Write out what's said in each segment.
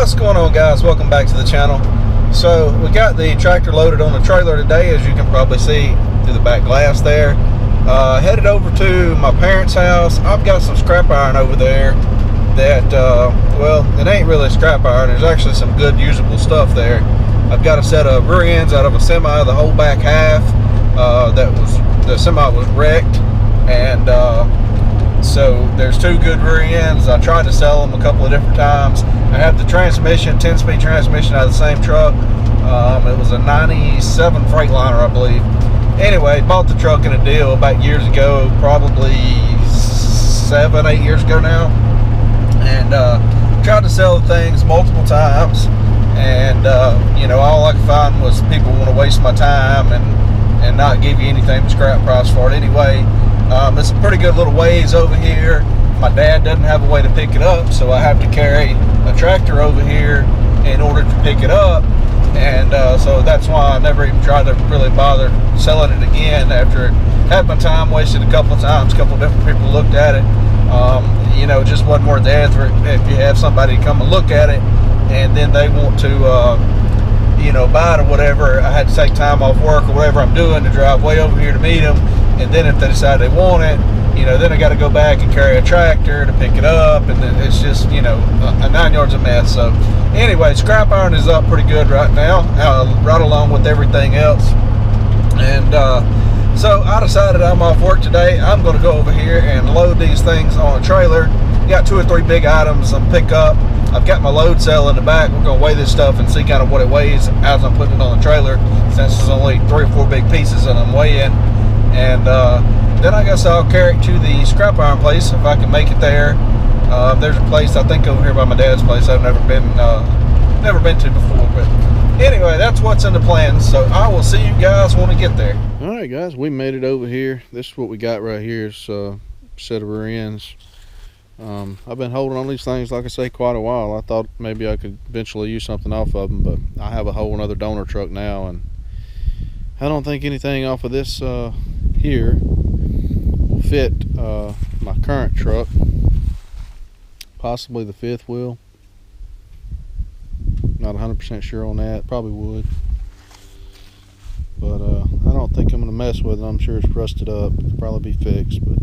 What's going on, guys? Welcome back to the channel. So we got the tractor loaded on the trailer today, as you can probably see through the back glass there. Headed over to my parents' house. I've got some scrap iron over there that well, it ain't really scrap iron. There's actually some good usable stuff there. I've got a set of rear ends out of a semi, the whole back half. The semi was wrecked, and so there's two good rear ends. I tried to sell them a couple of different times. I have the transmission, 10-speed transmission out of the same truck. It was a 97 Freightliner, I believe. Anyway, bought the truck in a deal back years ago, probably 7-8 years ago now, and tried to sell the things multiple times, and you know, all I could find was people want to waste my time and not give you anything but scrap price for it anyway. It's a pretty good little ways over here. My dad doesn't have a way to pick it up, so I have to carry a tractor over here in order to pick it up, and so that's why I never even tried to really bother selling it again after had my time wasted a couple of times. A couple of different people looked at it. You know, just wasn't worth the effort. If you have somebody come and look at it and then they want to you know, buy it or whatever, I had to take time off work or whatever I'm doing to drive way over here to meet them. And then if they decide they want it, you know, then I got to go back and carry a tractor to pick it up, and then it's just, you know, a 9 yards of mess. So anyway, scrap iron is up pretty good right now, right along with everything else. And so I decided I'm off work today. I'm going to go over here and load these things on a trailer. Got 2 or 3 big items on pickup. I've got my load cell in the back. We're going to weigh this stuff and see kind of what it weighs as I'm putting it on the trailer, since there's only 3 or 4 big pieces that I'm weighing. And then I guess I'll carry it to the scrap iron place if I can make it there. There's a place I think over here by my dad's place I've never been to before. But anyway, that's what's in the plans. So I will see you guys when we get there. All right, guys, we made it over here. This is what we got right here. It's a set of rear ends. I've been holding on these things, like I say, quite a while. I thought maybe I could eventually use something off of them, but I have a whole another donor truck now, and I don't think anything off of this here will fit my current truck. Possibly the 5th wheel. Not 100% sure on that. Probably would, but I don't think I'm gonna mess with it. I'm sure it's rusted up. It'll probably be fixed, but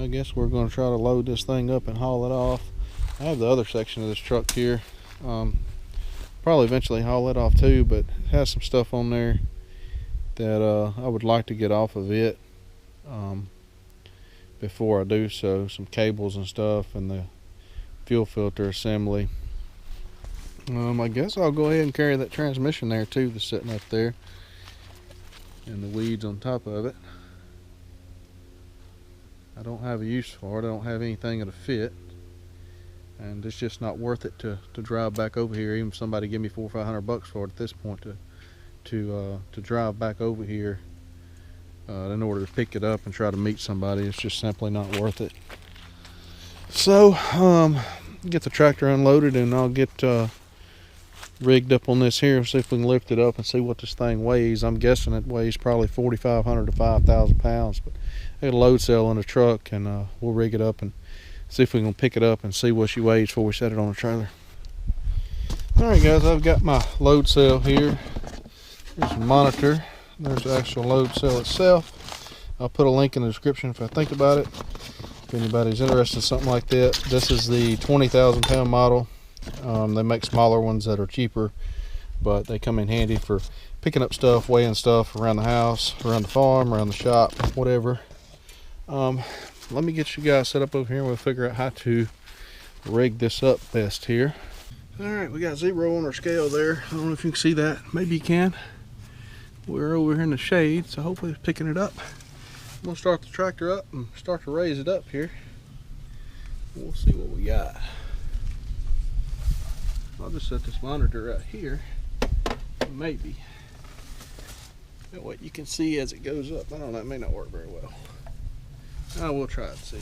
I guess we're going to try to load this thing up and haul it off. I have the other section of this truck here. Probably eventually haul it off too, but it has some stuff on there that I would like to get off of it before I do so. Some cables and stuff, and the fuel filter assembly. I guess I'll go ahead and carry that transmission there too, that's sitting up there, and the weeds on top of it. I don't have a use for it. I don't have anything that'll fit, and it's just not worth it to drive back over here. Even if somebody give me $400 or $500 for it at this point to drive back over here in order to pick it up and try to meet somebody, it's just simply not worth it. So get the tractor unloaded, and I'll get rigged up on this here and see if we can lift it up and see what this thing weighs. I'm guessing it weighs probably 4,500 to 5,000 pounds, but I got a load cell in the truck, and we'll rig it up and see if we can pick it up and see what she weighs before we set it on the trailer. Alright, guys, I've got my load cell here. There's a monitor. There's the actual load cell itself. I'll put a link in the description if I think about it, if anybody's interested in something like that. This is the 20,000 pound model. They make smaller ones that are cheaper, but they come in handy for picking up stuff, weighing stuff around the house, around the farm, around the shop, whatever. Let me get you guys set up over here, and we'll figure out how to rig this up best here. Alright, we got 0 on our scale there. I don't know if you can see that. Maybe you can. We're over here in the shade, so hopefully it's picking it up. I'm going to start the tractor up and start to raise it up here. We'll see what we got. I'll just set this monitor right here. Maybe. That way you can see as it goes up. I don't know, it may not work very well. I will try it, see.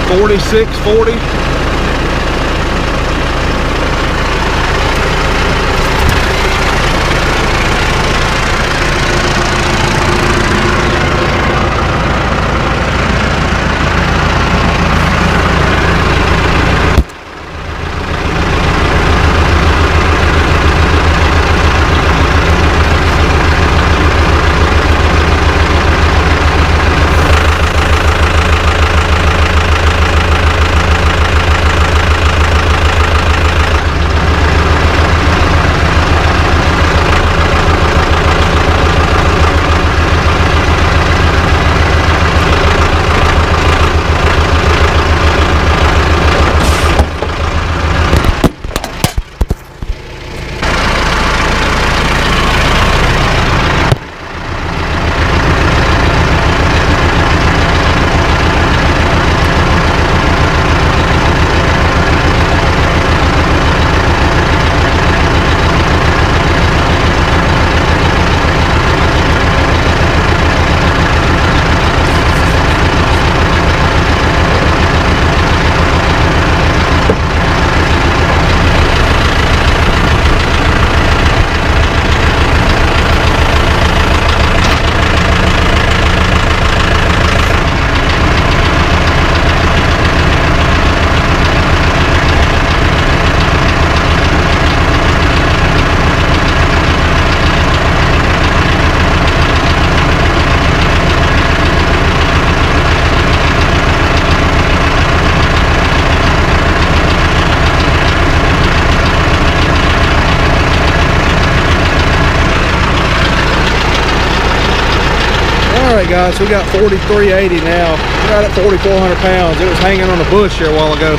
4640. Alright guys, so we got 4380 now. Right at 4,400 pounds. It was hanging on a bush here a while ago.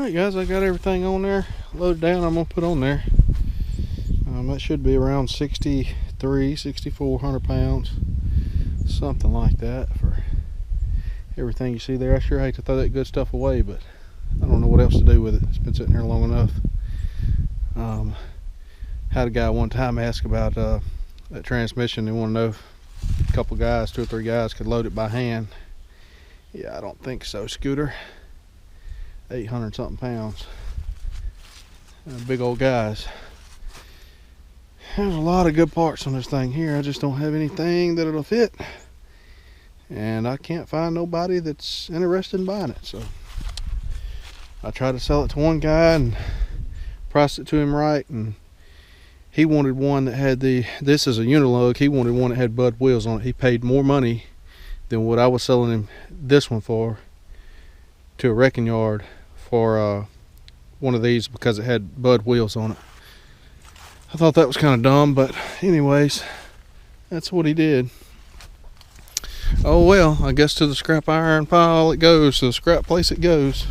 Alright guys, I got everything on there loaded down. I'm gonna put on there. That should be around 6,400 pounds, something like that, for everything you see there. I sure hate to throw that good stuff away, but I don't know what else to do with it. It's been sitting here long enough. Had a guy one time ask about that transmission. They want to know if a couple guys, 2 or 3 guys, could load it by hand. Yeah, I don't think so, Scooter. 800 something pounds. Big old guys. There's a lot of good parts on this thing here. I just don't have anything that it'll fit, and I can't find nobody that's interested in buying it. So I tried to sell it to one guy and priced it to him right, and he wanted one that had this is a unilug. He wanted one that had Bud wheels on it. He paid more money than what I was selling him this one for to a wrecking yard for one of these, because it had Bud wheels on it. I thought that was kind of dumb, but anyways, that's what he did. Oh well, I guess to the scrap iron pile it goes, to the scrap place it goes.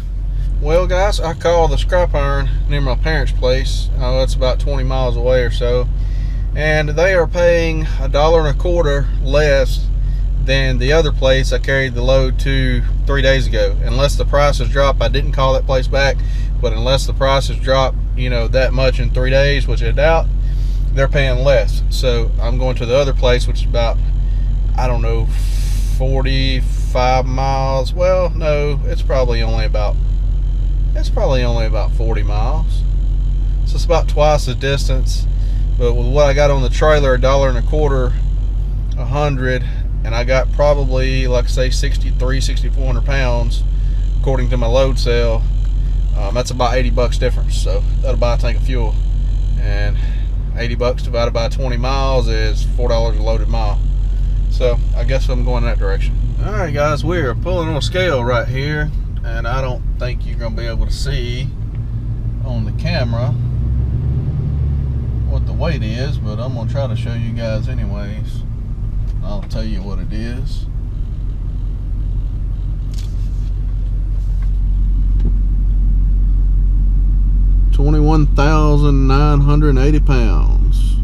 Well guys, I called the scrap iron near my parents' place. It's about 20 miles away or so, and they are paying $1.25 less than the other place I carried the load to 3 days ago. Unless the prices drop, I didn't call that place back, but unless the prices drop, that much in 3 days, which I doubt, they're paying less. So I'm going to the other place, which is about, I don't know, 45 miles. Well, no, it's probably only about 40 miles. So it's about twice the distance. But with what I got on the trailer, $1.25, 100, and I got probably, like I say, 6,400 pounds according to my load cell. That's about $80 difference, so that'll buy a tank of fuel, and $80 divided by 20 miles is $4 a loaded mile. So I guess I'm going that direction. All right guys, we are pulling on a scale right here, and I don't think you're gonna be able to see on the camera what the weight is, but I'm gonna try to show you guys anyways. I'll tell you what it is. $21,980 pounds.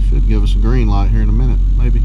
Should give us a green light here in a minute, maybe.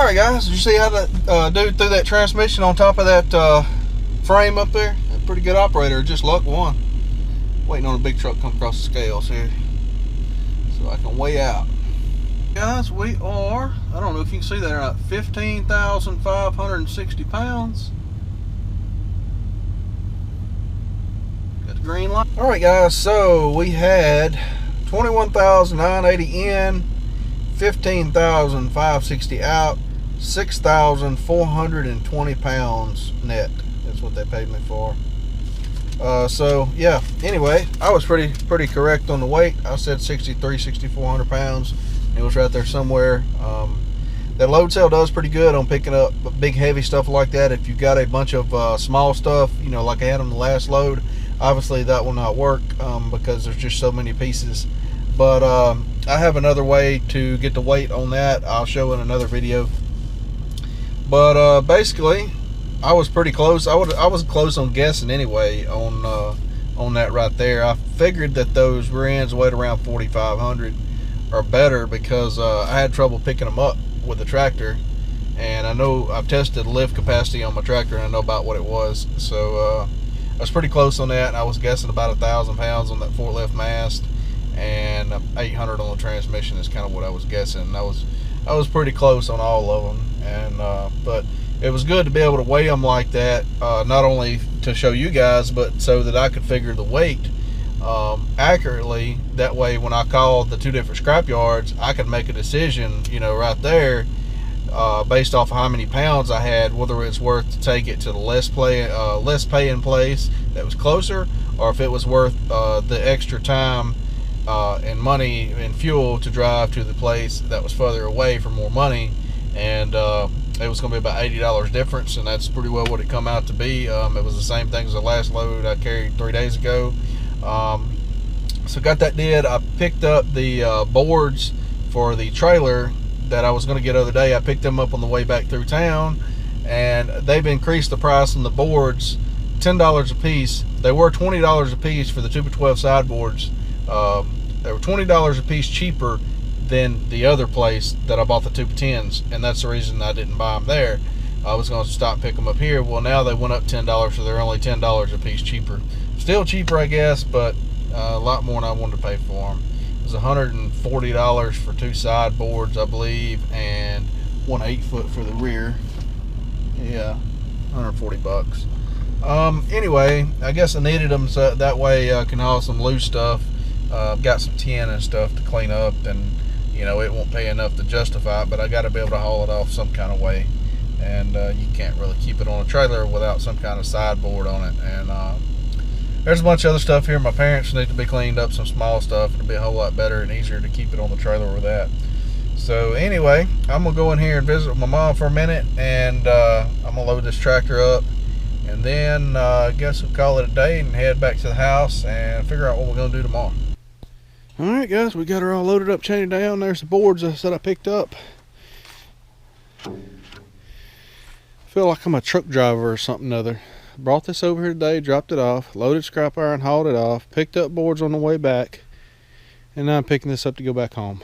Alright guys, did you see how that dude threw that transmission on top of that frame up there? A pretty good operator, just luck one. Waiting on a big truck to come across the scales here so I can weigh out. Guys, we are, I don't know if you can see that or not, 15,560 pounds. Got the green light. Alright guys, so we had 21,980 in, 15,560 out, 6,420 pounds net. That's what they paid me for. So yeah, anyway, I was pretty correct on the weight. I said 6,400 pounds. It was right there somewhere. That load cell does pretty good on picking up big heavy stuff like that. If you've got a bunch of small stuff, you know, like I had on the last load, obviously that will not work because there's just so many pieces. But I have another way to get the weight on that. I'll show in another video. But basically, I was pretty close. I was close on guessing anyway on that right there. I figured that those rear ends weighed around 4,500 or better because I had trouble picking them up with the tractor, and I know I've tested lift capacity on my tractor and I know about what it was. So I was pretty close on that. I was guessing about 1,000 pounds on that forklift mast, and 800 on the transmission is kind of what I was guessing. I was pretty close on all of them, and but it was good to be able to weigh them like that, not only to show you guys, but so that I could figure the weight accurately. That way, when I called the two different scrap yards, I could make a decision, you know, right there, based off of how many pounds I had, whether it's worth to take it to the less paying place that was closer, or if it was worth the extra time and money and fuel to drive to the place that was further away for more money. And it was going to be about $80 difference, and that's pretty well what it come out to be. It was the same thing as the last load I carried 3 days ago. So got that did. I picked up the boards for the trailer that I was going to get other day. I picked them up on the way back through town, and they've increased the price on the boards $10 a piece. They were $20 a piece for the 2x12 sideboards. They were $20 a piece cheaper than the other place that I bought the 2x10s, and that's the reason I didn't buy them there. I was going to stop and pick them up here. Well, now they went up $10, so they're only $10 a piece cheaper. Still cheaper, I guess, but a lot more than I wanted to pay for them. It was $140 for two sideboards, I believe, and one 8-foot for the rear. Yeah, 140 bucks. Anyway, I guess I needed them so that way I can haul some loose stuff. Got some tin and stuff to clean up, and you know, it won't pay enough to justify it, but I got to be able to haul it off some kind of way. And you can't really keep it on a trailer without some kind of sideboard on it. And there's a bunch of other stuff here my parents need to be cleaned up, some small stuff. It'll be a whole lot better and easier to keep it on the trailer with that. So anyway, I'm gonna go in here and visit with my mom for a minute, and I'm gonna load this tractor up, and then I guess we'll call it a day and head back to the house and figure out what we're gonna do tomorrow. Alright guys, we got her all loaded up, chained down. There's the boards I said I picked up. I feel like I'm a truck driver or something other. Brought this over here today, dropped it off, loaded scrap iron, hauled it off, picked up boards on the way back, and now I'm picking this up to go back home.